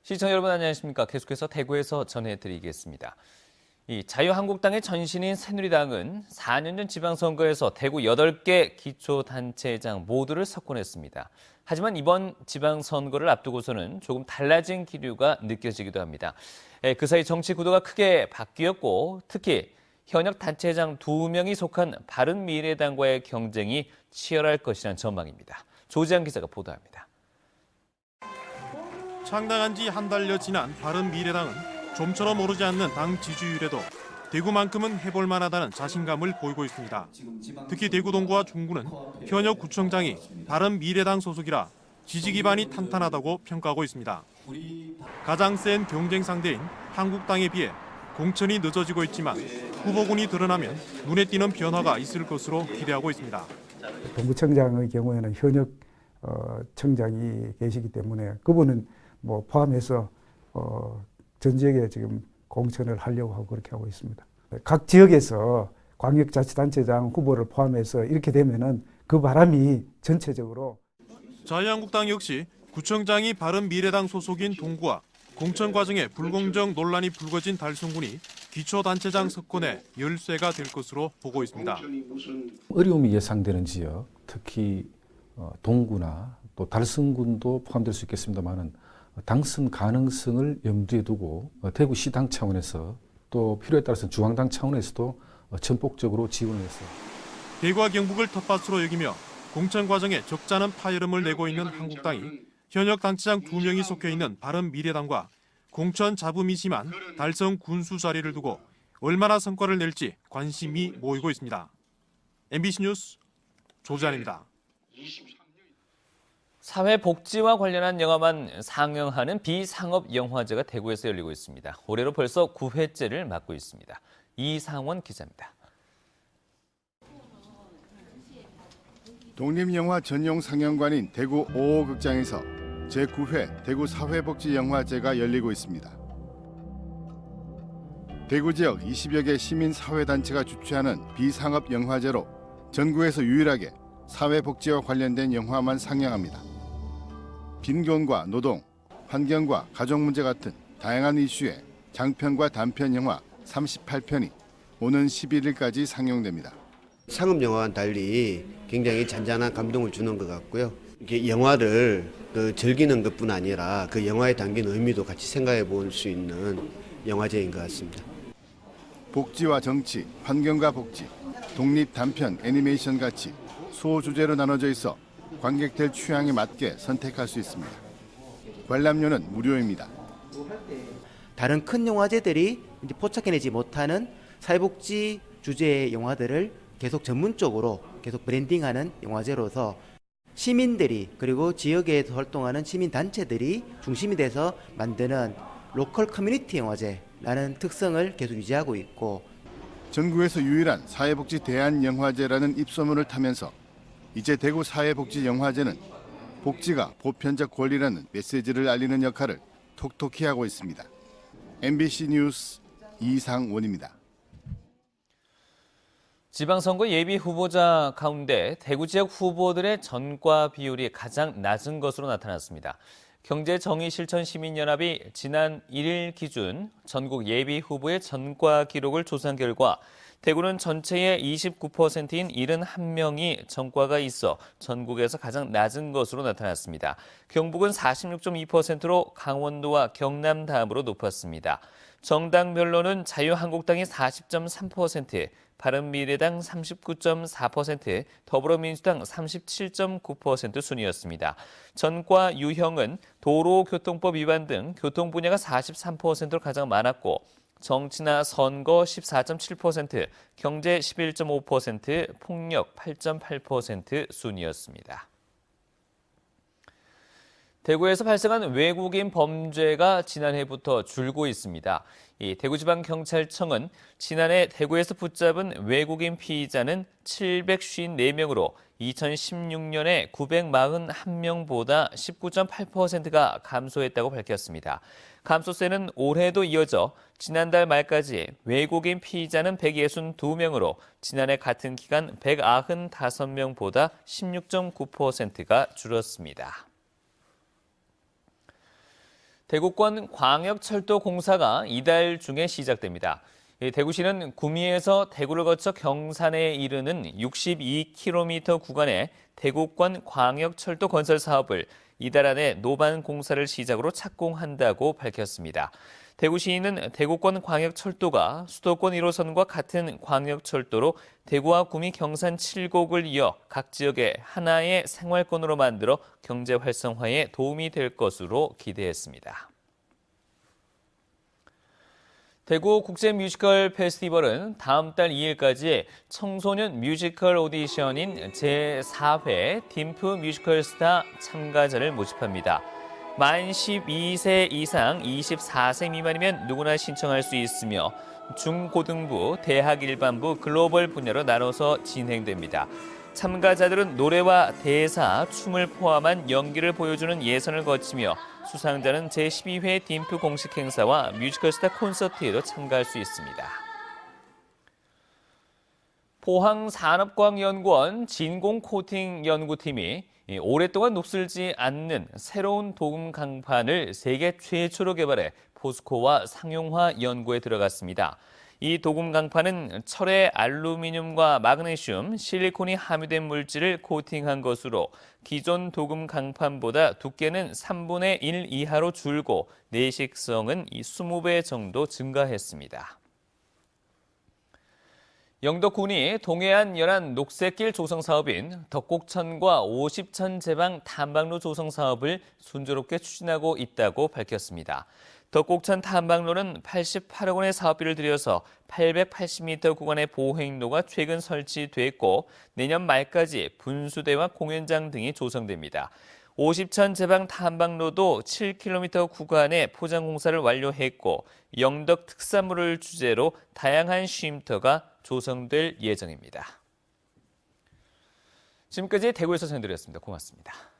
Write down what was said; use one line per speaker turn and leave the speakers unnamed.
시청자 여러분 안녕하십니까. 계속해서 대구에서 전해드리겠습니다. 이 자유한국당의 전신인 새누리당은 4년 전 지방선거에서 대구 8개 기초단체장 모두를 석권했습니다. 하지만 이번 지방선거를 앞두고서는 조금 달라진 기류가 느껴지기도 합니다. 그 사이 정치 구도가 크게 바뀌었고 특히 현역 단체장 2명이 속한 바른미래당과의 경쟁이 치열할 것이라는 전망입니다. 조지한 기자가 보도합니다.
창당한 지 한 달여 지난 바른미래당은 좀처럼 오르지 않는 당 지지율에도 대구만큼은 해볼 만하다는 자신감을 보이고 있습니다. 특히 대구 동구와 중구는 현역 구청장이 바른미래당 소속이라 지지 기반이 탄탄하다고 평가하고 있습니다. 가장 센 경쟁 상대인 한국당에 비해 공천이 늦어지고 있지만 후보군이 드러나면 눈에 띄는 변화가 있을 것으로 기대하고 있습니다.
동구청장의 경우에는 현역 청장이 계시기 때문에 그분은 포함해서 전 지역에 지금 공천을 하려고 하고 그렇게 하고 있습니다. 각 지역에서 광역자치단체장 후보를 포함해서 이렇게 되면은 그 바람이 전체적으로
자유한국당 역시 구청장이 바른미래당 소속인 동구와 공천 과정에 불공정 논란이 불거진 달성군이 기초단체장 석권의 열쇠가 될 것으로 보고 있습니다.
어려움이 예상되는 지역, 특히 동구나 또 달성군도 포함될 수 있겠습니다만은 당선 가능성을 염두에 두고 대구시당 차원에서 또 필요에 따라서 중앙당 차원에서도 전폭적으로 지원을 했어요.
대구와 경북을 텃밭으로 여기며 공천 과정에 적잖은 파열음을 내고 있는 한국당이 현역 단체장 2명이 속해 있는 바른미래당과 공천 잡음이 심한 달성 군수 자리를 두고 얼마나 성과를 낼지 관심이 모이고 있습니다. MBC 뉴스 조지한입니다.
사회복지와 관련한 영화만 상영하는 비상업영화제가 대구에서 열리고 있습니다. 올해로 벌써 9회째를 맞고 있습니다. 이상원 기자입니다.
독립영화 전용 상영관인 대구 5호 극장에서 제9회 대구 사회복지영화제가 열리고 있습니다. 대구 지역 20여 개 시민사회단체가 주최하는 비상업영화제로 전국에서 유일하게 사회복지와 관련된 영화만 상영합니다. 빈곤과 노동, 환경과 가족 문제 같은 다양한 이슈의 장편과 단편 영화 38편이 오는 11일까지 상영됩니다.
상업 영화와는 달리 굉장히 잔잔한 감동을 주는 것 같고요. 이렇게 영화를 즐기는 것뿐 아니라 그 영화에 담긴 의미도 같이 생각해 볼 수 있는 영화제인 것 같습니다.
복지와 정치, 환경과 복지, 독립 단편, 애니메이션 같이 소 주제로 나눠져 있어 관객들 취향에 맞게 선택할 수 있습니다. 관람료는 무료입니다.
다른 큰 영화제들이 이제 포착해내지 못하는 사회복지 주제의 영화들을 계속 전문적으로 계속 브랜딩하는 영화제로서 시민들이 그리고 지역에서 활동하는 시민단체들이 중심이 돼서 만드는 로컬 커뮤니티 영화제라는 특성을 계속 유지하고 있고
전국에서 유일한 사회복지 대한영화제라는 입소문을 타면서 이제 대구 사회복지영화제는 복지가 보편적 권리라는 메시지를 알리는 역할을 톡톡히 하고 있습니다. MBC 뉴스 이상원입니다.
지방선거 예비 후보자 가운데 대구 지역 후보들의 전과 비율이 가장 낮은 것으로 나타났습니다. 경제정의실천시민연합이 지난 1일 기준 전국 예비 후보의 전과 기록을 조사한 결과 대구는 전체의 29%인 71명이 전과가 있어 전국에서 가장 낮은 것으로 나타났습니다. 경북은 46.2%로 강원도와 경남 다음으로 높았습니다. 정당별로는 자유한국당이 40.3%, 바른미래당 39.4%, 더불어민주당 37.9% 순이었습니다. 전과 유형은 도로교통법 위반 등 교통 분야가 43%로 가장 많았고 정치나 선거 14.7%, 경제 11.5%, 폭력 8.8% 순이었습니다. 대구에서 발생한 외국인 범죄가 지난해부터 줄고 있습니다. 대구지방경찰청은 지난해 대구에서 붙잡은 외국인 피의자는 754명으로 2016년에 941명보다 19.8%가 감소했다고 밝혔습니다. 감소세는 올해도 이어져 지난달 말까지 외국인 피의자는 162명으로 지난해 같은 기간 195명보다 16.9%가 줄었습니다. 대구권 광역철도 공사가 이달 중에 시작됩니다. 대구시는 구미에서 대구를 거쳐 경산에 이르는 62km 구간의 대구권 광역철도 건설 사업을 이달 안에 노반 공사를 시작으로 착공한다고 밝혔습니다. 대구시는 대구권 광역철도가 수도권 1호선과 같은 광역철도로 대구와 구미, 경산 7곡을 이어 각 지역의 하나의 생활권으로 만들어 경제 활성화에 도움이 될 것으로 기대했습니다. 대구 국제 뮤지컬 페스티벌은 다음 달 2일까지 청소년 뮤지컬 오디션인 제4회 딤프 뮤지컬 스타 참가자를 모집합니다. 만 12세 이상 24세 미만이면 누구나 신청할 수 있으며 중고등부, 대학 일반부, 글로벌 분야로 나눠서 진행됩니다. 참가자들은 노래와 대사, 춤을 포함한 연기를 보여주는 예선을 거치며 수상자는 제12회 딤프 공식 행사와 뮤지컬 스타 콘서트에도 참가할 수 있습니다. 포항산업과학연구원 진공 코팅 연구팀이 오랫동안 녹슬지 않는 새로운 도금 강판을 세계 최초로 개발해 포스코와 상용화 연구에 들어갔습니다. 이 도금 강판은 철에 알루미늄과 마그네슘, 실리콘이 함유된 물질을 코팅한 것으로 기존 도금 강판보다 두께는 3분의 1 이하로 줄고 내식성은 20배 정도 증가했습니다. 영덕군이 동해안 연안 녹색길 조성 사업인 덕곡천과 50천 제방 탐방로 조성 사업을 순조롭게 추진하고 있다고 밝혔습니다. 덕곡천 탐방로는 88억 원의 사업비를 들여서 880m 구간의 보행로가 최근 설치됐고 내년 말까지 분수대와 공연장 등이 조성됩니다. 50천 제방 탐방로도 7km 구간의 포장 공사를 완료했고 영덕 특산물을 주제로 다양한 쉼터가 조성될 예정입니다. 지금까지 대구에서 전해드렸습니다. 고맙습니다.